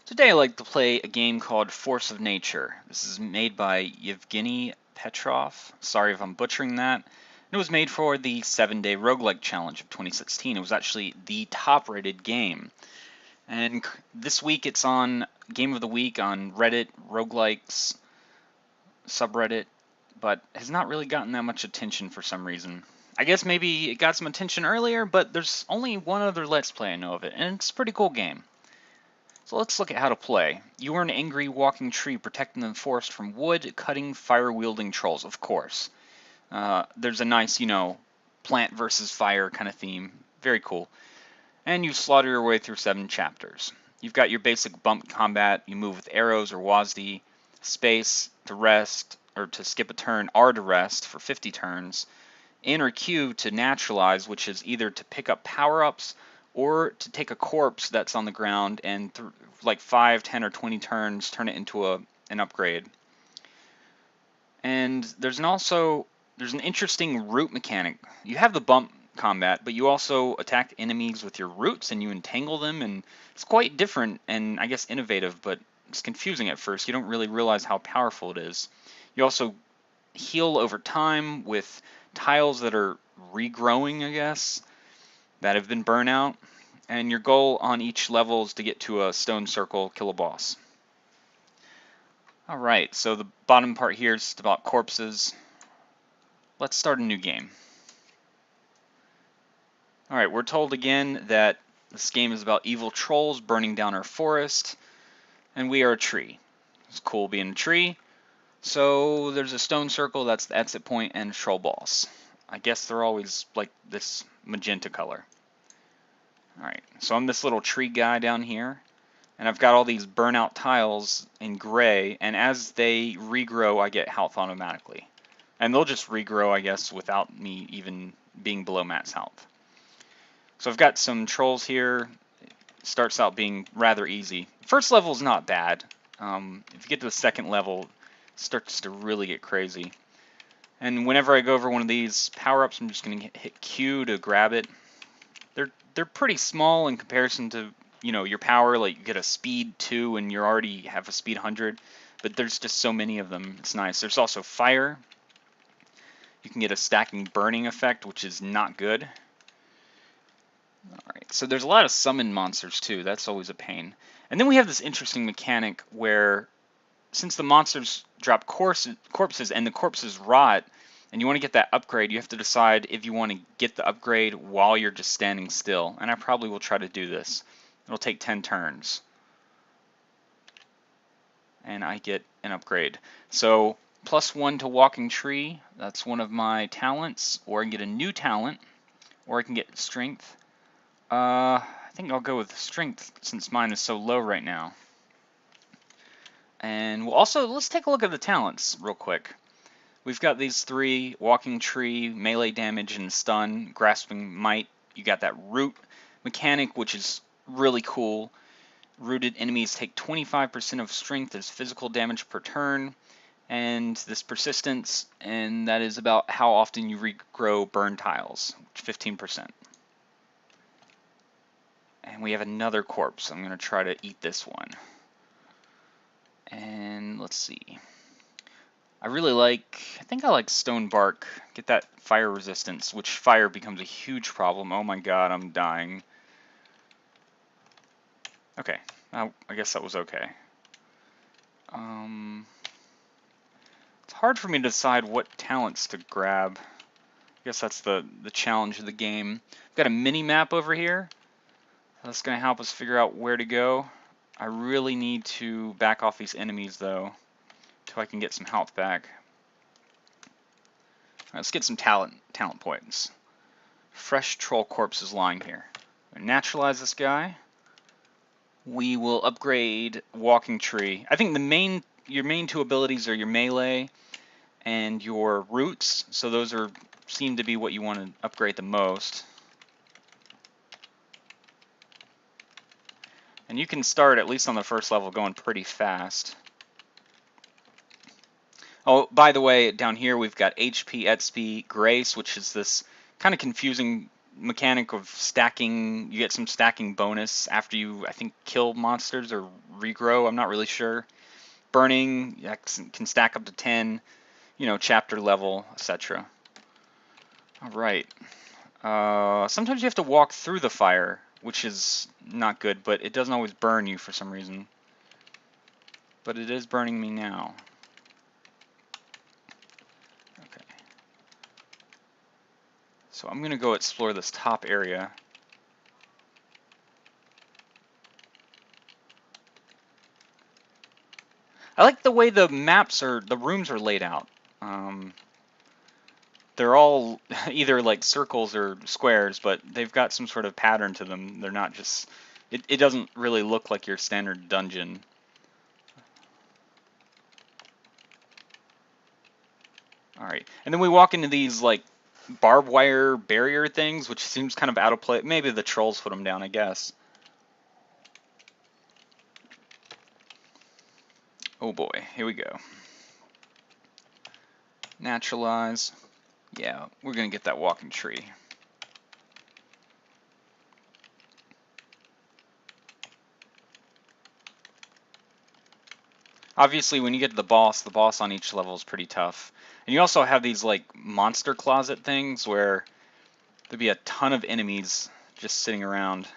Today I'd like to play a game called Force of Nature. This is made by Yevgeny Petrov. Sorry if I'm butchering that. It was made for the 7-Day Roguelike Challenge of 2016. It was actually the top-rated game. And this week it's on Game of the Week on Reddit, Roguelikes, subreddit, but has not really gotten that much attention for some reason. I guess maybe it got some attention earlier, but there's only one other Let's Play I know of it, and it's a pretty cool game. So let's look at how to play. You are an angry walking tree protecting the forest from wood-cutting, fire-wielding trolls, of course. There's a nice, plant versus fire kind of theme. Very cool. And you slaughter your way through 7 chapters. You've got your basic bump combat. You move with arrows or WASD, space to rest, or to skip a turn, R to rest for 50 turns, N or Q to naturalize, which is either to pick up power-ups or to take a corpse that's on the ground and like 5, 10, or 20 turns turn it into an upgrade. And there's an interesting root mechanic. You have the bump combat, but you also attack enemies with your roots and you entangle them, and it's quite different and I guess innovative, but it's confusing at first. You don't really realize how powerful it is. You also heal over time with tiles that are regrowing, I guess, that have been burnt out. And your goal on each level is to get to a stone circle, kill a boss. Alright, so the bottom part here is about corpses. Let's start a new game. Alright, we're told again that this game is about evil trolls burning down our forest, and we are a tree. It's cool being a tree. So there's a stone circle, that's the exit point, and a troll boss. I guess they're always like this magenta color. Alright, so I'm this little tree guy down here, and I've got all these burnout tiles in gray, and as they regrow, I get health automatically. And they'll just regrow, I guess, without me even being below max health. So I've got some trolls here. It starts out being rather easy. First level is not bad. If you get to the second level, it starts to really get crazy. And whenever I go over one of these power-ups, I'm just going to hit Q to grab it. They're pretty small in comparison to, your power. Like, you get a speed 2 and you already have a speed 100, but there's just so many of them. It's nice. There's also fire. You can get a stacking burning effect, which is not good. Alright, so there's a lot of summon monsters too. That's always a pain. And then we have this interesting mechanic where, since the monsters drop corpses and the corpses rot, and you want to get that upgrade, you have to decide if you want to get the upgrade while you're just standing still. And I probably will try to do this. It'll take 10 turns. And I get an upgrade. So, +1 to walking tree, that's one of my talents. Or I can get a new talent, or I can get strength. I think I'll go with strength since mine is so low right now. And we'll also, let's take a look at the talents real quick. We've got these 3, walking tree, melee damage, and stun, grasping might. You got that root mechanic, which is really cool. Rooted enemies take 25% of strength as physical damage per turn. And this persistence, and that is about how often you regrow burn tiles, 15%. And we have another corpse. I'm going to try to eat this one. And let's see. I think I like stone bark. Get that fire resistance, which fire becomes a huge problem. Oh my god, I'm dying. Okay, I guess that was okay. It's hard for me to decide what talents to grab. I guess that's the challenge of the game. I've got a mini map over here. That's going to help us figure out where to go. I really need to back off these enemies though, so I can get some health back. Let's get some talent points. Fresh troll corpses lying here. Naturalize this guy. We will upgrade walking tree. I think your main 2 abilities are your melee and your roots. So those seem to be what you want to upgrade the most. And you can start, at least on the first level, going pretty fast. Oh, by the way, down here we've got HP, XP, Grace, which is this kind of confusing mechanic of stacking. You get some stacking bonus after you, I think, kill monsters or regrow. I'm not really sure. Burning, yeah, can stack up to 10. You know, chapter level, etc. All right. Sometimes you have to walk through the fire, which is not good, but it doesn't always burn you for some reason. But it is burning me now. Okay. So I'm going to go explore this top area. I like the way the rooms are laid out. They're all either like circles or squares, but they've got some sort of pattern to them. They're not just, it doesn't really look like your standard dungeon. Alright, and then we walk into these like barbed wire barrier things, which seems kind of out of place. Maybe the trolls put them down, I guess. Oh boy, here we go. Naturalize. Yeah, we're gonna get that walking tree. Obviously, when you get to the boss on each level is pretty tough. And you also have these like monster closet things where there'd be a ton of enemies just sitting around.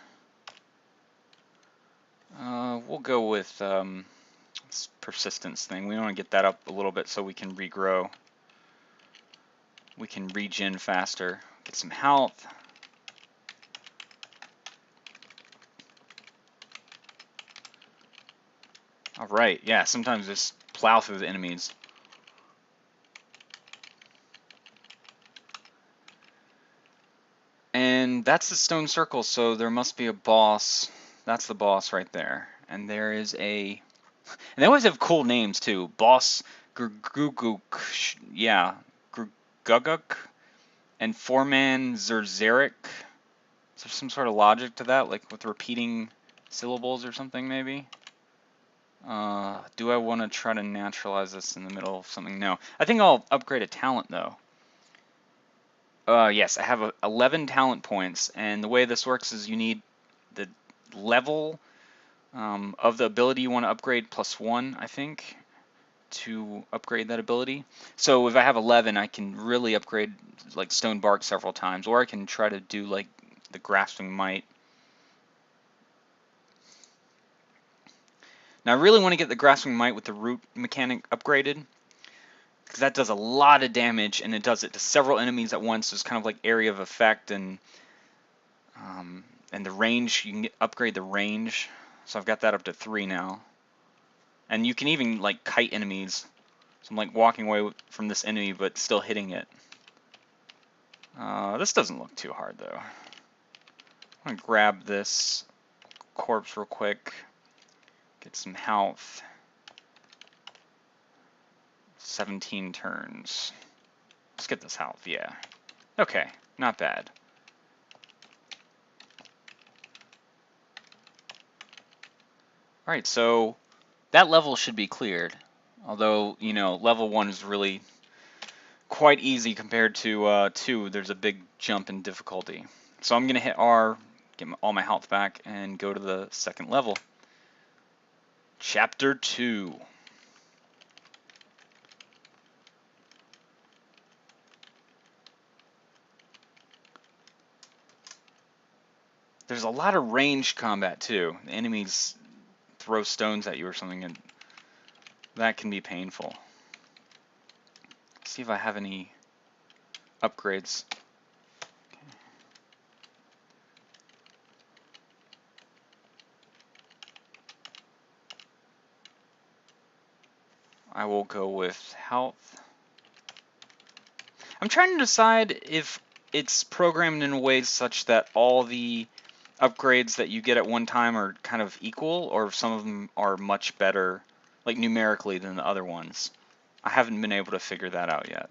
We'll go with this persistence thing. We want to get that up a little bit so we can regrow. We can regen faster. Get some health. Alright, yeah, sometimes just plow through the enemies. And that's the stone circle, so there must be a boss. That's the boss right there. And there is a... And they always have cool names, too. Boss Gruguk, yeah, Gruguk, and Foreman Zerzeric. Is there some sort of logic to that, like with repeating syllables or something, maybe? Do I want to try to naturalize this in the middle of something? No. I think I'll upgrade a talent, though. Yes, I have 11 talent points, and the way this works is you need the level of the ability you want to upgrade +1, I think, to upgrade that ability. So if I have 11, I can really upgrade like Stone Bark several times, or I can try to do like the Grasping Might. Now I really want to get the Grasping Might with the root mechanic upgraded, because that does a lot of damage, and it does it to several enemies at once. There's kind of like area of effect, and the range, you can upgrade the range. So I've got that up to 3 now. And you can even like kite enemies. So I'm like walking away from this enemy but still hitting it. This doesn't look too hard though. I'm gonna grab this corpse real quick. Get some health. 17 turns. Let's get this health, yeah. Okay, not bad. Alright, so that level should be cleared. Although, you know, level 1 is really quite easy compared to 2. There's a big jump in difficulty. So I'm going to hit R, get all my health back, and go to the second level. Chapter 2. There's a lot of ranged combat too. The enemies throw stones at you or something, and that can be painful. Let's see if I have any upgrades. Okay. I will go with health. I'm trying to decide if it's programmed in a way such that all the upgrades that you get at one time are kind of equal, or if some of them are much better, like numerically, than the other ones. I haven't been able to figure that out yet.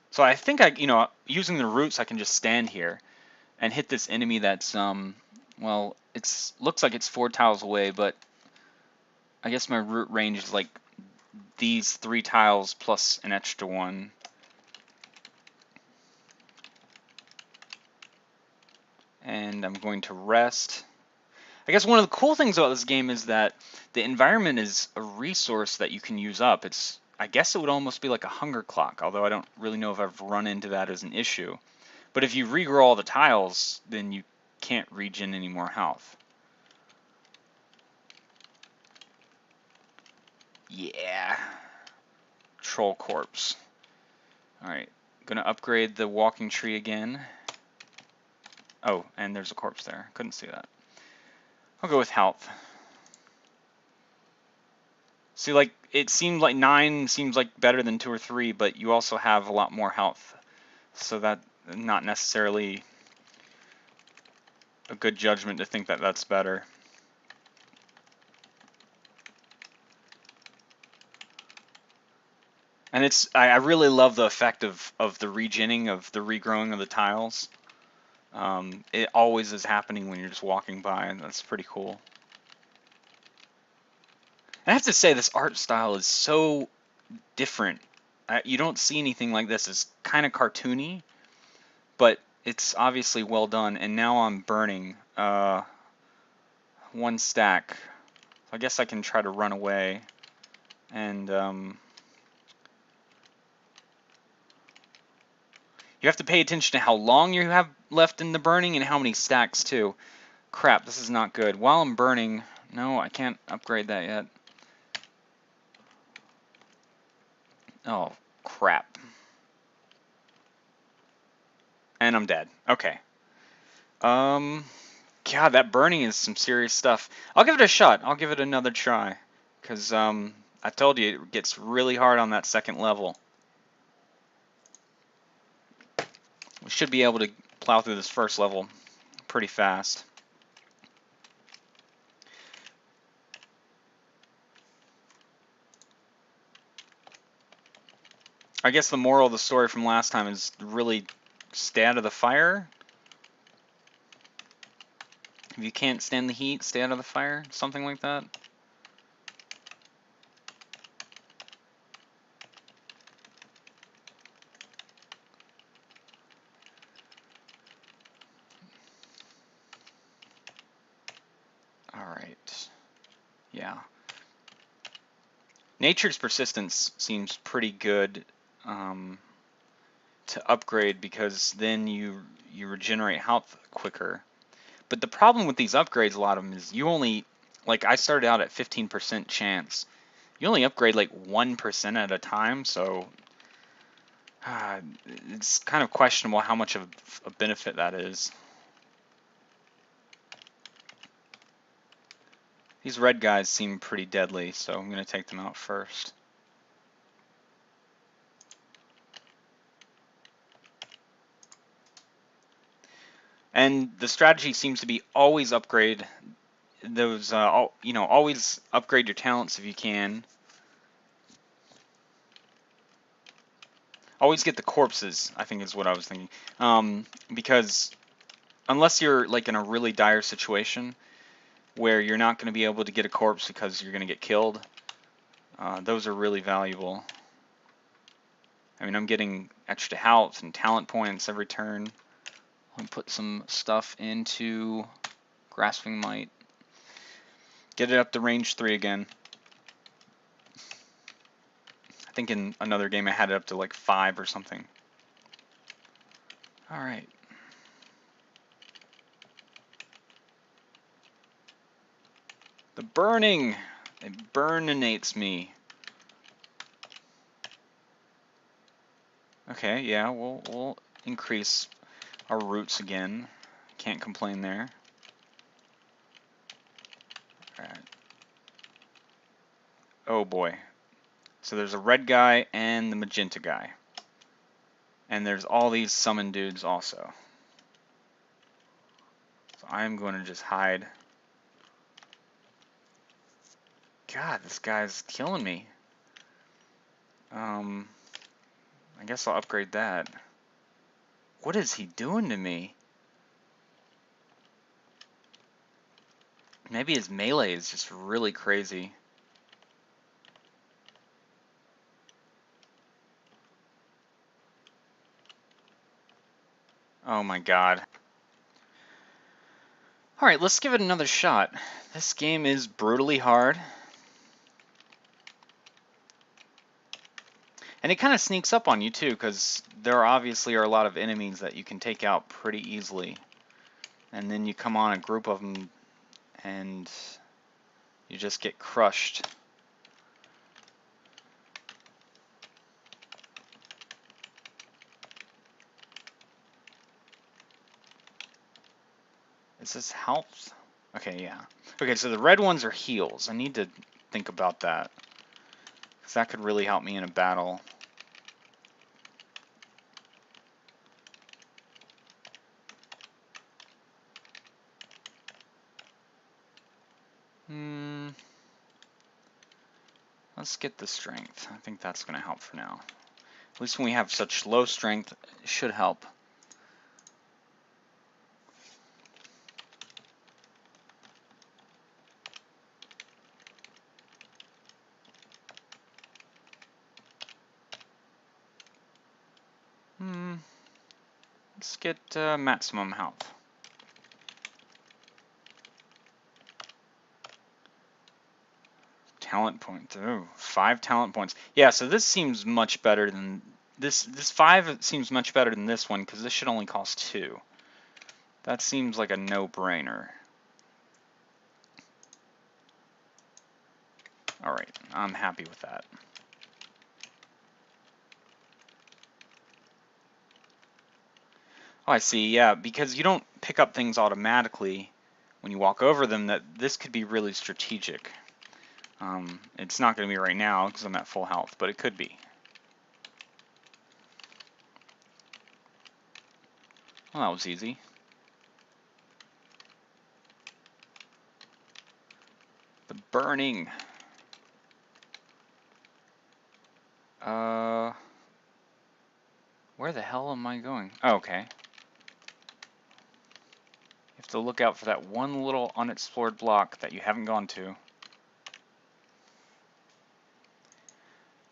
So I think using the roots, I can just stand here and hit this enemy that's, well, looks like it's 4 tiles away, but I guess my root range is like these 3 tiles plus an extra one. and I'm going to rest. I guess one of the cool things about this game is that the environment is a resource that you can use up. I guess it would almost be like a hunger clock, although I don't really know if I've run into that as an issue. But if you regrow all the tiles, then you can't regen any more health. Yeah. Troll corpse. Alright, gonna upgrade the walking tree again. Oh, and there's a corpse there. Couldn't see that. I'll go with health. See, like, it seemed like 9 seems like better than 2 or 3, but you also have a lot more health. So that, not necessarily a good judgment to think that that's better. And I really love the effect of the regenning, of the regrowing of the tiles. It always is happening when you're just walking by, and that's pretty cool. And I have to say, this art style is so different. You don't see anything like this. It's kind of cartoony, but it's obviously well done. And now I'm burning 1 stack. I guess I can try to run away. And you have to pay attention to how long you have left in the burning and how many stacks too. Crap, this is not good. While I'm burning, no, I can't upgrade that yet. Oh, crap. And I'm dead. Okay. God, that burning is some serious stuff. I'll give it a shot. I'll give it another try. Because, I told you, it gets really hard on that second level. We should be able to plow through this first level pretty fast. I guess the moral of the story from last time is really stay out of the fire. If you can't stand the heat, stay out of the fire. Something like that. Alright. Yeah. Nature's Persistence seems pretty good to upgrade because then you regenerate health quicker. But the problem with these upgrades, a lot of them, is you only, like I started out at 15% chance. You only upgrade like 1% at a time, so it's kind of questionable how much of a benefit that is. These red guys seem pretty deadly, so I'm going to take them out first. And the strategy seems to be always upgrade those, always upgrade your talents if you can. Always get the corpses, I think is what I was thinking. Because unless you're like in a really dire situation where you're not going to be able to get a corpse because you're going to get killed, those are really valuable. I mean, I'm getting extra health and talent points every turn. Let me put some stuff into Grasping Might. Get it up to range 3 again. I think in another game I had it up to like 5 or something. Alright. The burning! It burninates me. Okay, yeah, we'll increase our roots again. Can't complain there. Alright. Oh boy. So there's a red guy and the magenta guy. And there's all these summon dudes also. So I'm going to just hide. God, this guy's killing me. I guess I'll upgrade that. What is he doing to me? Maybe his melee is just really crazy. Oh my god. Alright, let's give it another shot. This game is brutally hard. And it kind of sneaks up on you too, because there obviously are a lot of enemies that you can take out pretty easily. And then you come on a group of them and you just get crushed. Is this health? Okay, yeah. Okay, so the red ones are heals. I need to think about that, because that could really help me in a battle. Let's get the strength. I think that's going to help for now. At least when we have such low strength, it should help. Let's get maximum health. Talent point. Ooh, 5 talent points. Yeah, so this seems much better than this. This 5 seems much better than this one, because this should only cost 2. That seems like a no-brainer. Alright, I'm happy with that. Oh, I see, yeah, because you don't pick up things automatically when you walk over them, that this could be really strategic. It's not going to be right now because I'm at full health, but it could be. Well, that was easy. The burning. Where the hell am I going? Oh, okay. You have to look out for that one little unexplored block that you haven't gone to.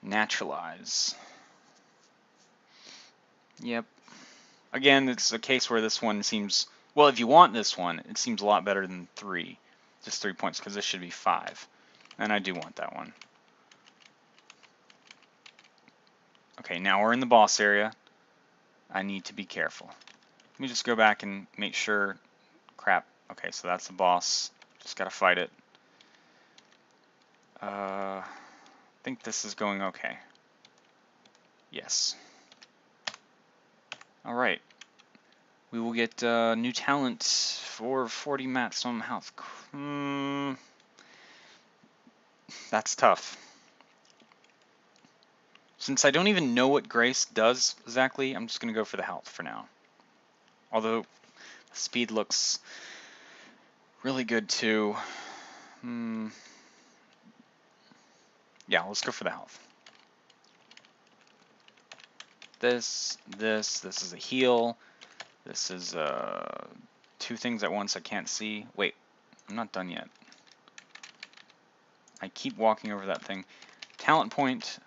Naturalize. Yep. Again, it's a case where this one seems, well, if you want this one, it seems a lot better than 3. Just 3 points, because this should be 5. And I do want that one. Okay, now we're in the boss area. I need to be careful. Let me just go back and make sure. Crap. Okay, so that's the boss. Just gotta fight it. I think this is going okay. Yes. Alright. We will get new talent for 40 maximum health. That's tough. Since I don't even know what Grace does exactly, I'm just going to go for the health for now. Although, the speed looks really good too. Yeah, let's go for the health. This is a heal. This is 2 things at once I can't see. Wait, I'm not done yet. I keep walking over that thing. Talent point.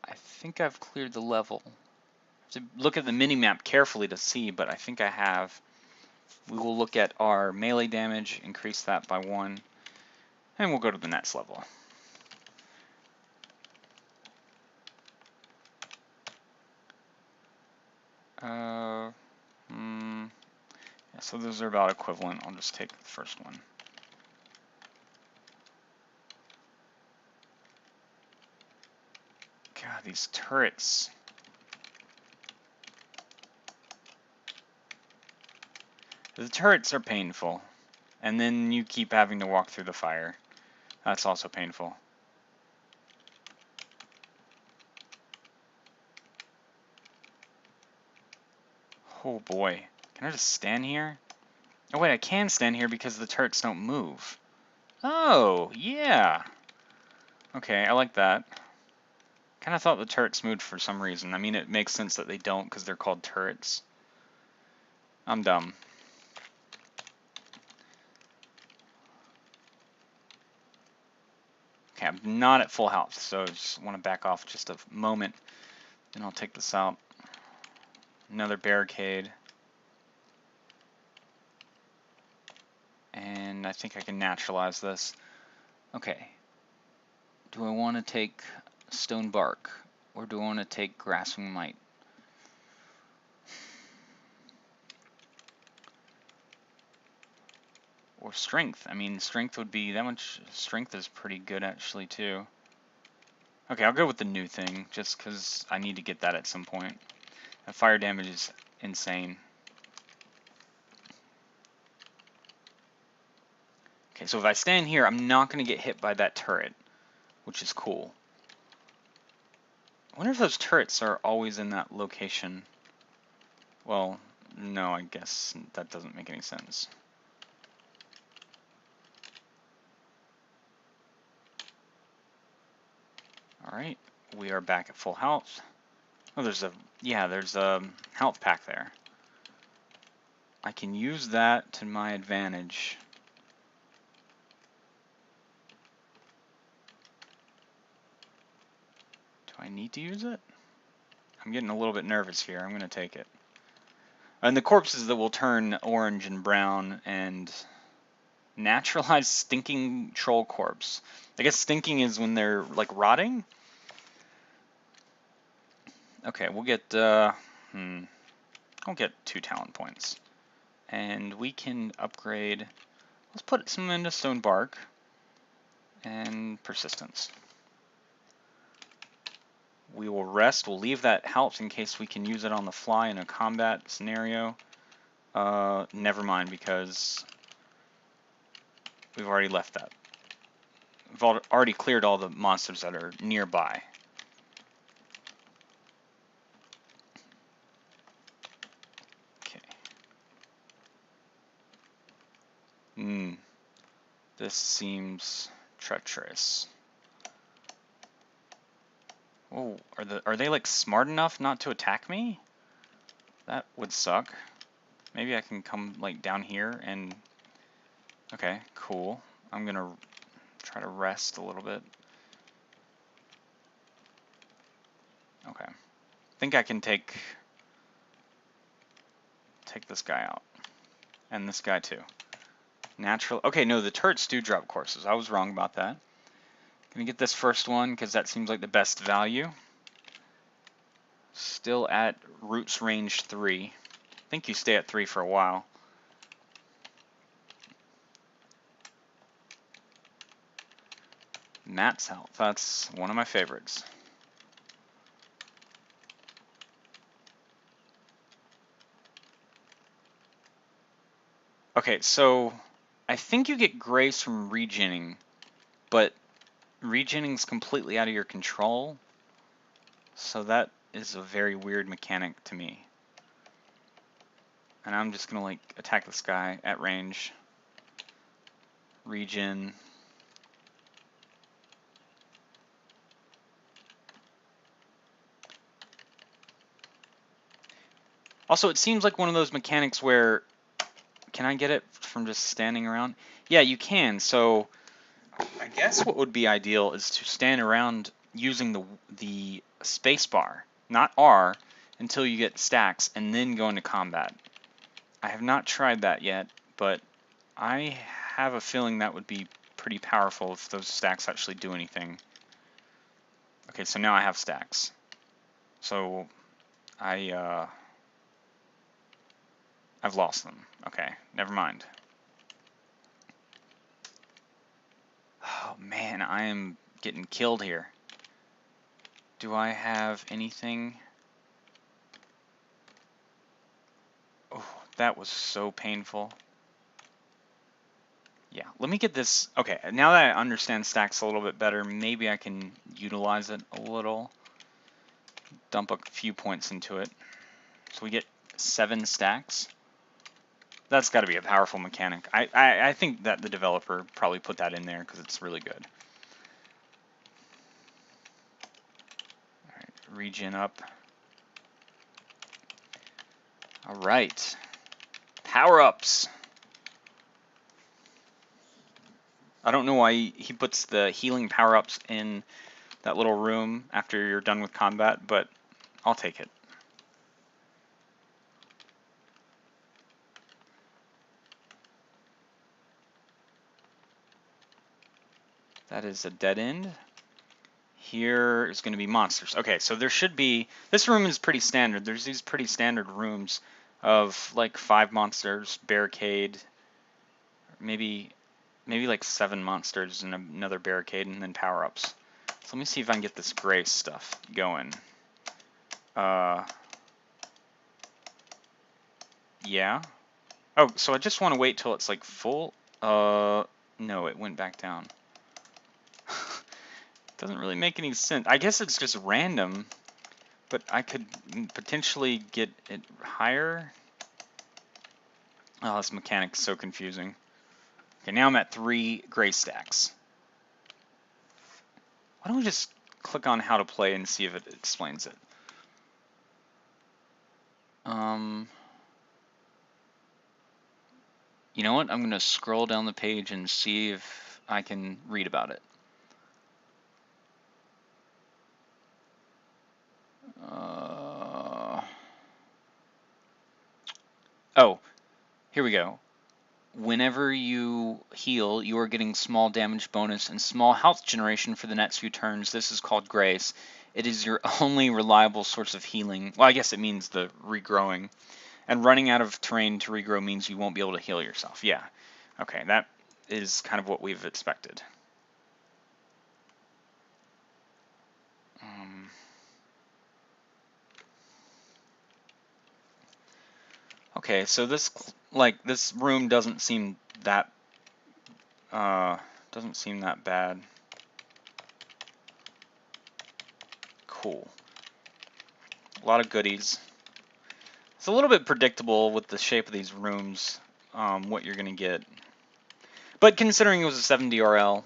I think I've cleared the level. I have to look at the mini-map carefully to see, but I think I have. We will look at our melee damage, increase that by 1, and we'll go to the next level. Yeah, so those are about equivalent. I'll just take the first one. God, these turrets. The turrets are painful. And then you keep having to walk through the fire. That's also painful. Oh boy. Can I just stand here? Oh wait, I can stand here because the turrets don't move. Oh, yeah. Okay, I like that. Kind of thought the turrets moved for some reason. I mean, it makes sense that they don't because they're called turrets. I'm dumb. Okay, I'm not at full health, so I just want to back off just a moment. Then I'll take this out. Another barricade. I think I can naturalize this. Okay. Do I want to take Stone Bark, or do I want to take Grasping Might? Or Strength. I mean, Strength would be, that much Strength is pretty good actually too. Okay, I'll go with the new thing, just because I need to get that at some point. The fire damage is insane. Okay, so if I stand here, I'm not going to get hit by that turret, which is cool. I wonder if those turrets are always in that location. Well, no, I guess that doesn't make any sense. Alright, we are back at full health. Oh, there's a health pack there. I can use that to my advantage. Do I need to use it? I'm getting a little bit nervous here. I'm going to take it. And the corpses that will turn orange and brown and naturalize stinking troll corpse. I guess stinking is when they're like rotting. Okay, we'll get I'll get 2 talent points. And we can upgrade, let's put some into Stone Bark and Persistence. We will rest, we'll leave that health in case we can use it on the fly in a combat scenario. Never mind, because we've already left that. We've already cleared all the monsters that are nearby. Okay. This seems treacherous. Oh, are they like smart enough not to attack me? That would suck. Maybe I can come like down here and... Okay, cool. I'm gonna try to rest a little bit. Okay. I think I can take this guy out. And this guy too. Natural. Okay, no, the turrets do drop courses. I was wrong about that. Gonna get this first one because that seems like the best value. Still at Roots range 3. I think you stay at 3 for a while. Matt's health. That's one of my favorites. Okay, so I think you get grace from regening, but regening's completely out of your control. So that is a very weird mechanic to me. And I'm just gonna like attack this guy at range. Regen. Also, it seems like one of those mechanics where, can I get it from just standing around? Yeah, you can. So I guess what would be ideal is to stand around using the space bar, not R, until you get stacks, and then go into combat. I have not tried that yet, but I have a feeling that would be pretty powerful if those stacks actually do anything. Okay, so now I have stacks. So I've lost them. Okay, never mind. Oh man, I am getting killed here. Do I have anything? Oh, that was so painful. Yeah, let me get this. Okay, now that I understand stacks a little bit better, maybe I can utilize it a little. Dump a few points into it. So we get 7 stacks. That's got to be a powerful mechanic. I think that the developer probably put that in there because it's really good. Alright, regen up. Alright. Power-ups! I don't know why he puts the healing power-ups in that little room after you're done with combat, but I'll take it. That is a dead end. Here is going to be monsters. Okay, so there should be, this room is pretty standard. There's these pretty standard rooms of like 5 monsters, barricade, maybe like 7 monsters and another barricade, and then power-ups. So let me see if I can get this gray stuff going. Yeah. Oh, so I just want to wait till it's like full. No, it went back down. Doesn't really make any sense. I guess it's just random, but I could potentially get it higher. Oh, this mechanic's so confusing. Okay, now I'm at 3 gray stacks. Why don't we just click on how to play and see if it explains it? You know what? I'm going to scroll down the page and see if I can read about it. Oh, here we go. Whenever you heal, you are getting small damage bonus and small health generation for the next few turns. This is called Grace. It is your only reliable source of healing. Well, I guess it means the regrowing. And running out of terrain to regrow means you won't be able to heal yourself. Yeah. Okay, that is kind of what we've expected. Okay, so this room doesn't seem that bad. Cool. A lot of goodies. It's a little bit predictable with the shape of these rooms, what you're gonna get. But considering it was a 7 DRL,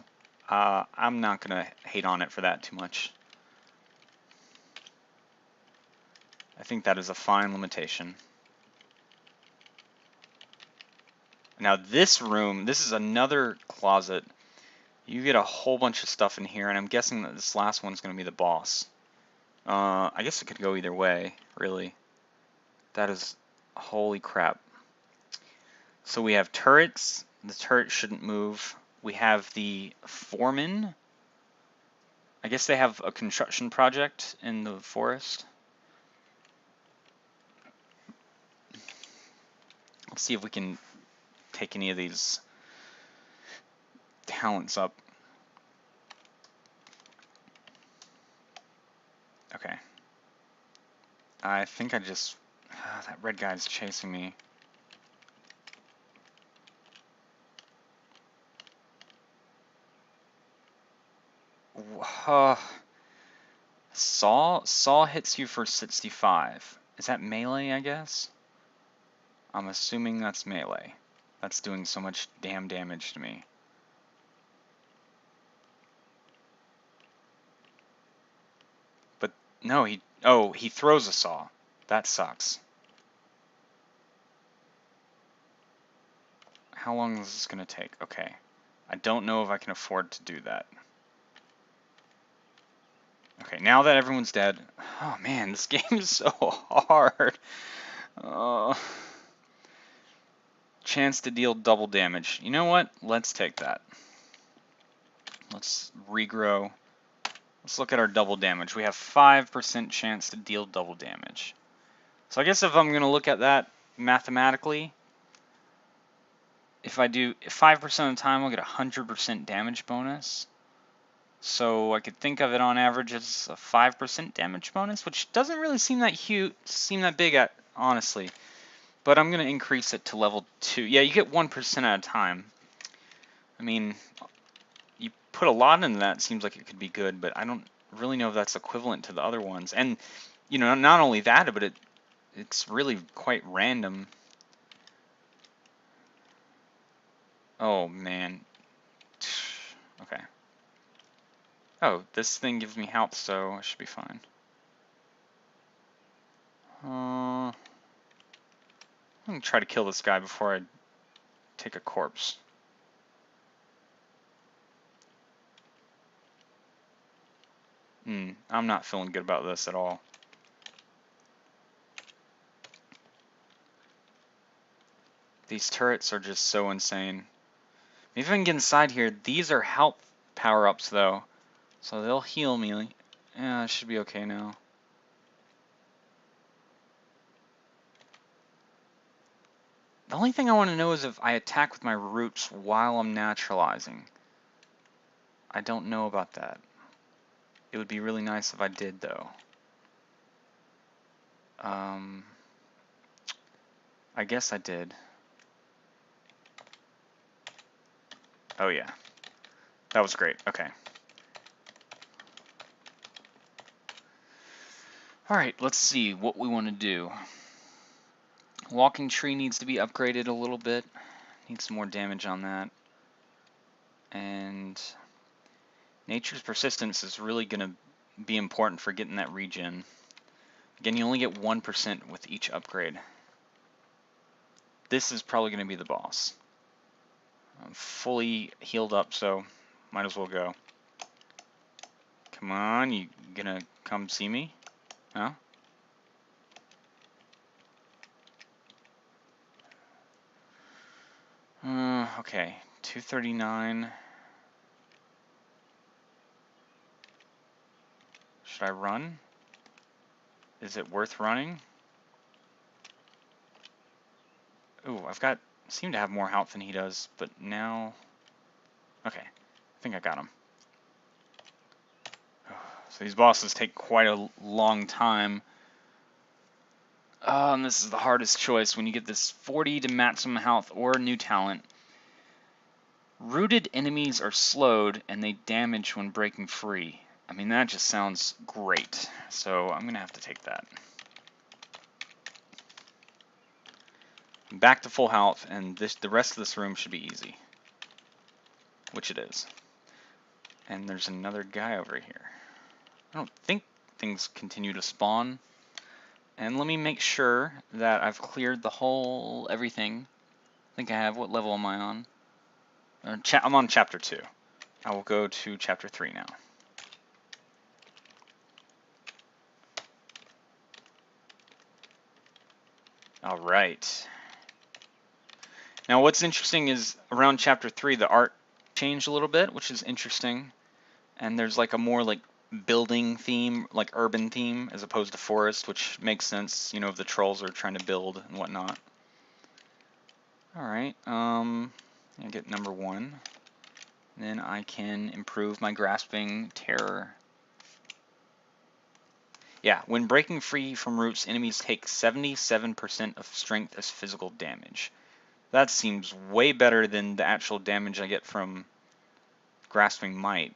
I'm not gonna hate on it for that too much. I think that is a fine limitation. Now this room, this is another closet. You get a whole bunch of stuff in here, and I'm guessing that this last one's going to be the boss. I guess it could go either way, really. That is, holy crap. So we have turrets. The turret shouldn't move. We have the foreman. I guess they have a construction project in the forest. Let's see if we can take any of these talents up. Okay. I think I just... that red guy's chasing me. Saw hits you for 65. Is that melee, I guess? I'm assuming that's melee. That's doing so much damn damage to me. But no, he throws a saw. That sucks. How long is this gonna take? Okay. I don't know if I can afford to do that. Okay, now that everyone's dead. Oh man, this game is so hard. Chance to deal double damage. You know what? Let's take that. Let's regrow. Let's look at our double damage. We have 5% chance to deal double damage. So I guess if I'm going to look at that mathematically, if I do 5% of the time, I'll get a 100% damage bonus. So I could think of it on average as a 5% damage bonus, which doesn't really seem that huge, seem that big at, honestly. But I'm going to increase it to level 2. Yeah, you get 1% at a time. I mean, you put a lot into that, it seems like it could be good, but I don't really know if that's equivalent to the other ones. And, you know, not only that, but it's really quite random. Oh, man. Okay. Oh, this thing gives me health, so I should be fine. I'm gonna try to kill this guy before I take a corpse. I'm not feeling good about this at all. These turrets are just so insane. Maybe if I can get inside here, these are health power-ups though, so they'll heal me. Yeah, it should be okay now. The only thing I want to know is if I attack with my roots while I'm naturalizing. I don't know about that. It would be really nice if I did though. I guess I did. Oh yeah, that was great. Okay. Alright, let's see what we want to do. Walking Tree needs to be upgraded a little bit. Needs some more damage on that. And Nature's Persistence is really going to be important for getting that regen. Again, you only get 1% with each upgrade. This is probably going to be the boss. I'm fully healed up, so might as well go. Come on, you gonna come see me? No? Okay, 239. Should I run? Is it worth running? Ooh, seem to have more health than he does, but now... Okay, I think I got him. So these bosses take quite a long time. And this is the hardest choice when you get this 40 to maximum health or new talent. Rooted enemies are slowed and they damage when breaking free. I mean, that just sounds great. So I'm going to have to take that. Back to full health, and the rest of this room should be easy. Which it is. And there's another guy over here. I don't think things continue to spawn. And let me make sure that I've cleared the whole everything. I think I have. What level am I on? I'm on chapter 2. I will go to chapter 3 now. Alright. Now what's interesting is around chapter 3 the art changed a little bit, which is interesting. And there's like a more like building theme, like urban theme, as opposed to forest, which makes sense, you know, if the trolls are trying to build and whatnot. Alright, I get number 1. Then I can improve my Grasping Terror. Yeah, when breaking free from roots, enemies take 77% of strength as physical damage. That seems way better than the actual damage I get from Grasping Might.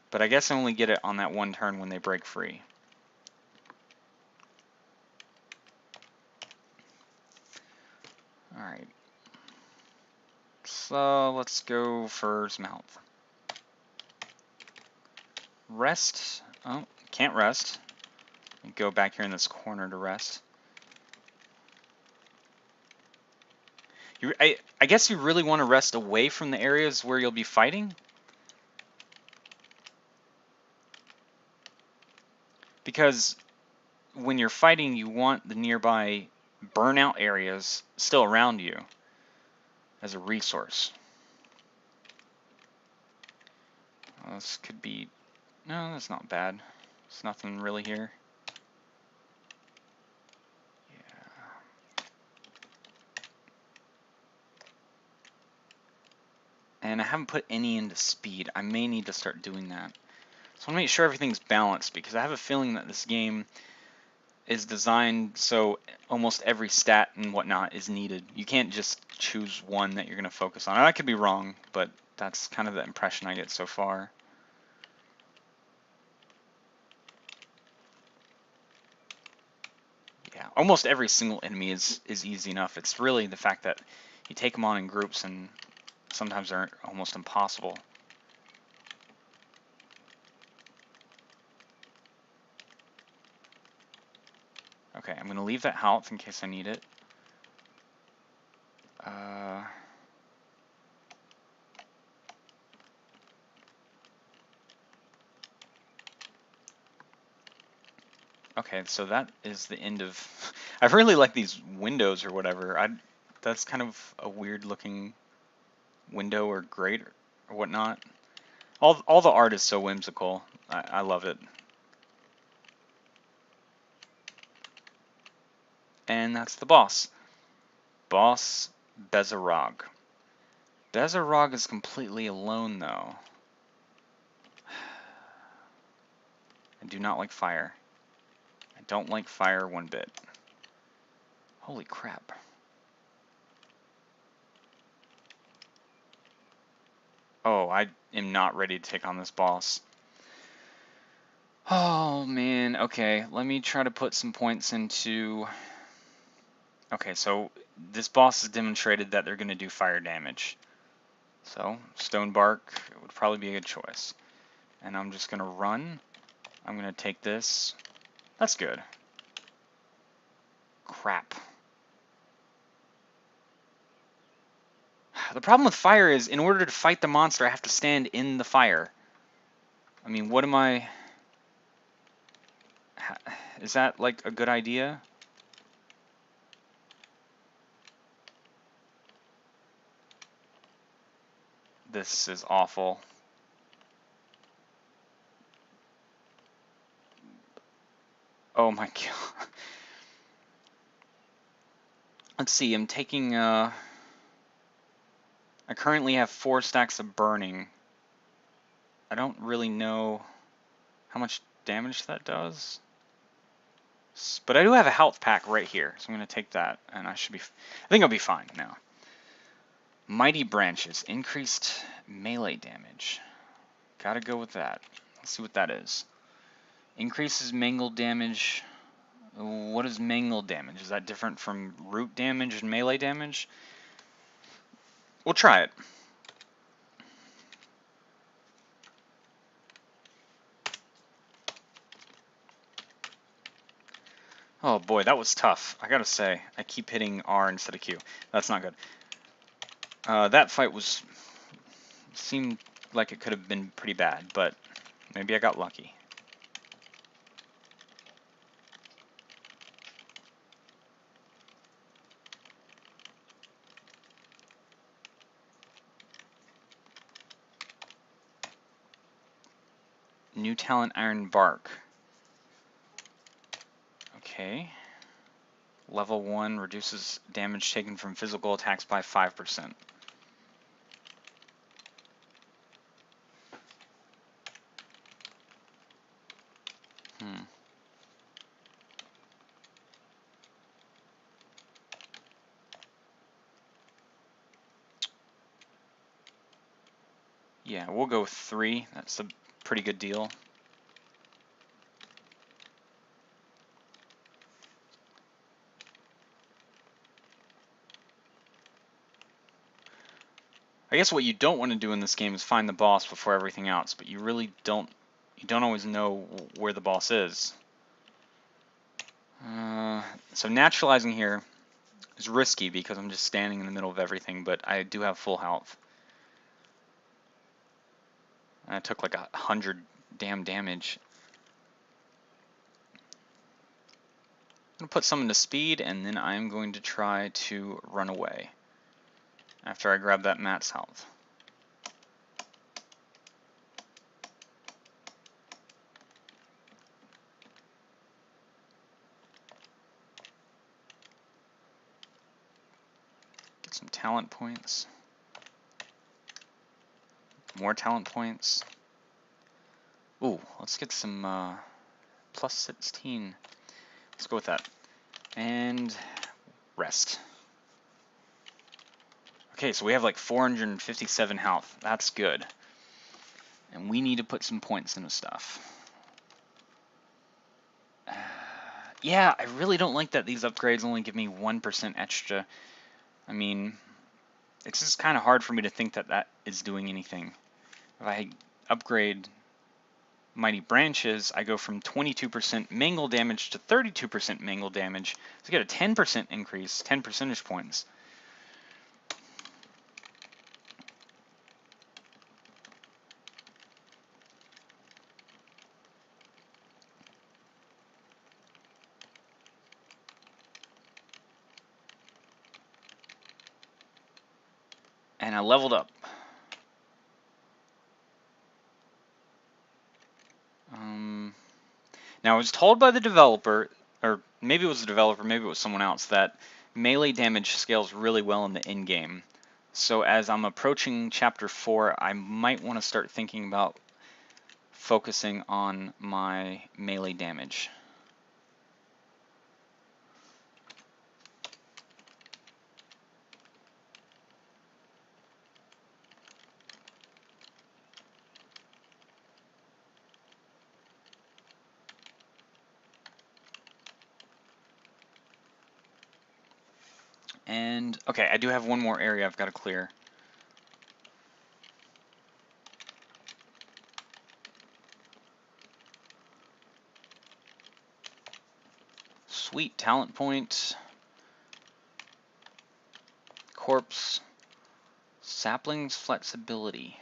But I guess I only get it on that one turn when they break free. Alright. So let's go for some health. Rest. Oh, can't rest. Go back here in this corner to rest. I guess you really want to rest away from the areas where you'll be fighting. Because when you're fighting, you want the nearby burnout areas still around you as a resource. This could be... No, that's not bad. There's nothing really here. Yeah. And I haven't put any into speed. I may need to start doing that. So I want to make sure everything's balanced, because I have a feeling that this game is designed so almost every stat and whatnot is needed. You can't just choose one that you're going to focus on. I could be wrong, but that's kind of the impression I get so far. Yeah, almost every single enemy is easy enough. It's really the fact that you take them on in groups and sometimes they're almost impossible. Okay, I'm going to leave that health in case I need it. Okay, so that is the end of... I really like these windows or whatever. That's kind of a weird looking window or grate or whatnot. All the art is so whimsical. I love it. And that's the boss. Boss Bezarog. Bezarog is completely alone though. I do not like fire. I don't like fire one bit. Holy crap. Oh, I am not ready to take on this boss. Oh man, okay, let me try to put some points into... Okay, so this boss has demonstrated that they're going to do fire damage. So, stone bark would probably be a good choice. And I'm just going to run. I'm going to take this. That's good. Crap. The problem with fire is, in order to fight the monster, I have to stand in the fire. I mean, what am I... Is that, like, a good idea? This is awful. Oh my god. Let's see, I'm taking, I currently have 4 stacks of burning. I don't really know how much damage that does. But I do have a health pack right here, so I'm going to take that, and I think I'll be fine now. Mighty Branches, increased melee damage. Gotta go with that. Let's see what that is. Increases mangle damage. What is mangle damage? Is that different from root damage and melee damage? We'll try it. Oh boy, that was tough. I gotta say, I keep hitting R instead of Q. That's not good. That fight seemed like it could have been pretty bad, but maybe I got lucky. New talent, Iron Bark. Okay. Level 1 reduces damage taken from physical attacks by 5%. Yeah, we'll go with 3. That's a pretty good deal. I guess what you don't want to do in this game is find the boss before everything else, but you really don't. You don't always know where the boss is. So naturalizing here is risky because I'm just standing in the middle of everything, but I do have full health. I took like 100 damn damage. I'm going to put some into speed, and then I'm going to try to run away after I grab that Matt's health. Get some talent points. More talent points. Ooh, let's get some plus 16. Let's go with that. And rest. Okay, so we have like 457 health. That's good. And we need to put some points into stuff. Yeah, I really don't like that these upgrades only give me 1% extra. I mean, it's just kind of hard for me to think that that is doing anything. If I upgrade Mighty Branches, I go from 22% mangle damage to 32% mangle damage. So I get a 10% increase, 10 percentage points. And I leveled up. Now, I was told by the developer, or maybe it was the developer, maybe it was someone else, that melee damage scales really well in the in-game. So as I'm approaching Chapter 4, I might want to start thinking about focusing on my melee damage. And, okay, I do have one more area I've got to clear. Sweet, talent point. Corpse. Sapling's flexibility.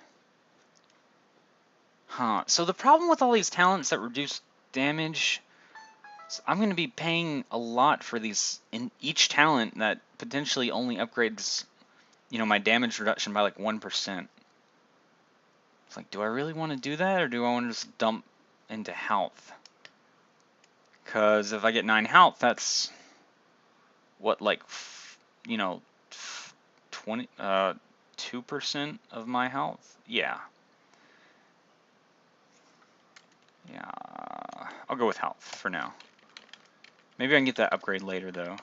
Huh, so the problem with all these talents that reduce damage, is I'm going to be paying a lot for these, in each talent that potentially only upgrades, you know, my damage reduction by like 1%. It's like, do I really want to do that, or do I want to just dump into health? Because if I get 9 health, that's what, like, you know, 2% of my health? Yeah. Yeah, I'll go with health for now. Maybe I can get that upgrade later, though.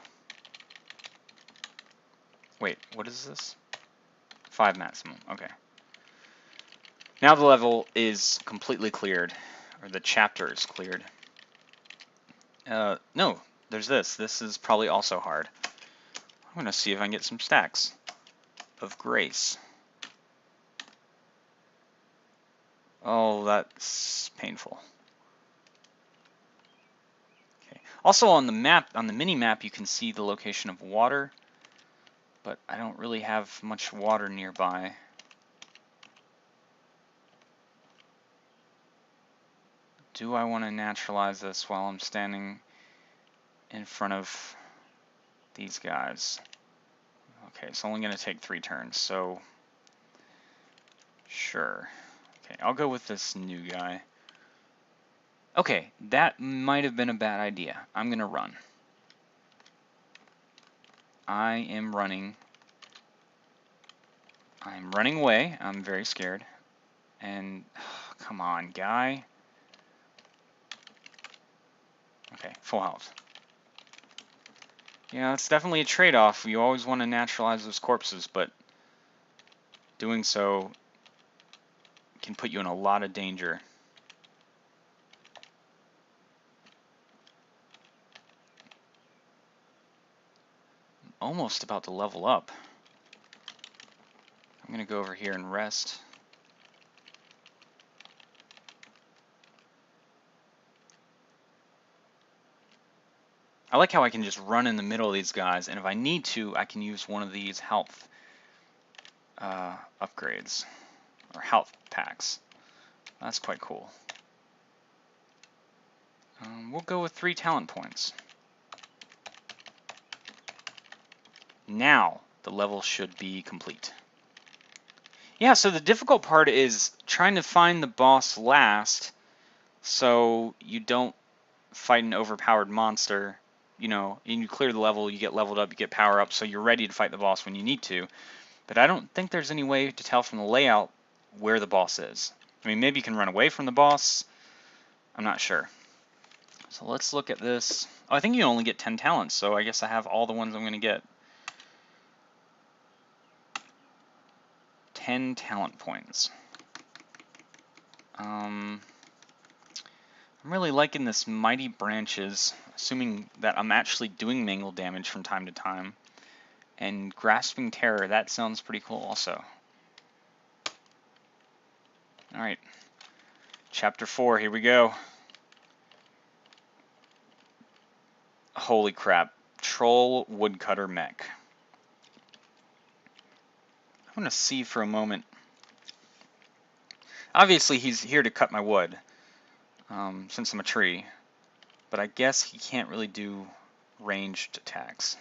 Wait, what is this? 5 maximum, okay. Now the level is completely cleared, or the chapter is cleared. No, there's this. This is probably also hard. I'm gonna see if I can get some stacks of grace. Oh, that's painful. Okay. Also on the map, on the mini map, you can see the location of water, but I don't really have much water nearby. Do I want to naturalize this while I'm standing in front of these guys? Okay, it's only going to take 3 turns, so sure. Okay, I'll go with this new guy. Okay, that might have been a bad idea. I'm going to run. I am running. I'm running away. I'm very scared. And, come on, guy. Okay, full health. Yeah, it's definitely a trade-off. You always want to naturalize those corpses, but doing so can put you in a lot of danger. I'm almost about to level up. I'm going to go over here and rest. I like how I can just run in the middle of these guys, and if I need to, I can use one of these health upgrades, or health packs. That's quite cool. We'll go with 3 talent points. Now, the level should be complete. Yeah, so the difficult part is trying to find the boss last, so you don't fight an overpowered monster. You know, and you clear the level, you get leveled up, you get power up, so you're ready to fight the boss when you need to. But I don't think there's any way to tell from the layout where the boss is. I mean, maybe you can run away from the boss. I'm not sure. So let's look at this. Oh, I think you only get 10 talents, so I guess I have all the ones I'm going to get. 10 talent points. I'm really liking this Mighty Branches, assuming that I'm actually doing mangle damage from time to time. And Grasping Terror, that sounds pretty cool also. Alright, Chapter 4, here we go. Holy crap, Troll Woodcutter Mech. I'm going to see for a moment. Obviously he's here to cut my wood, since I'm a tree. But I guess he can't really do ranged attacks.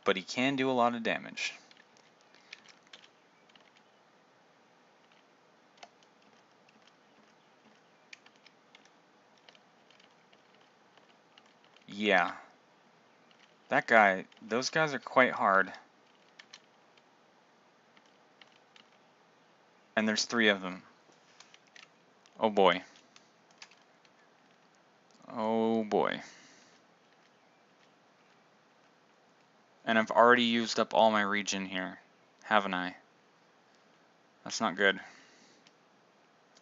But he can do a lot of damage. Yeah. Those guys are quite hard. And there's 3 of them. Oh boy. Oh boy. And I've already used up all my regen here, haven't I? That's not good.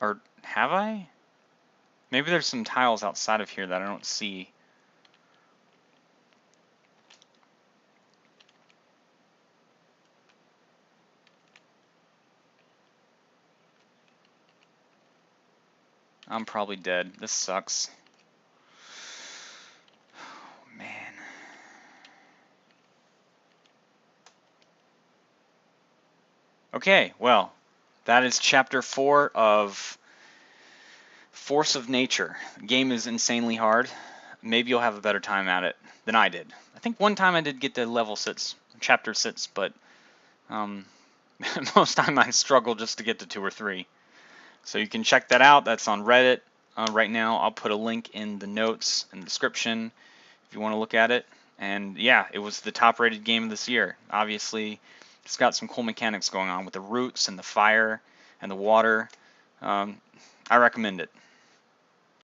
Or have I? Maybe there's some tiles outside of here that I don't see. I'm probably dead. This sucks. Oh, man. Okay, well, that is chapter 4 of Force of Nature. The game is insanely hard. Maybe you'll have a better time at it than I did. I think one time I did get to level 6, chapter 6, but most time I struggle just to get to 2 or 3. So you can check that out. That's on Reddit right now. I'll put a link in the notes and description if you want to look at it. And yeah, it was the top rated game of this year. Obviously, it's got some cool mechanics going on with the roots and the fire and the water. I recommend it.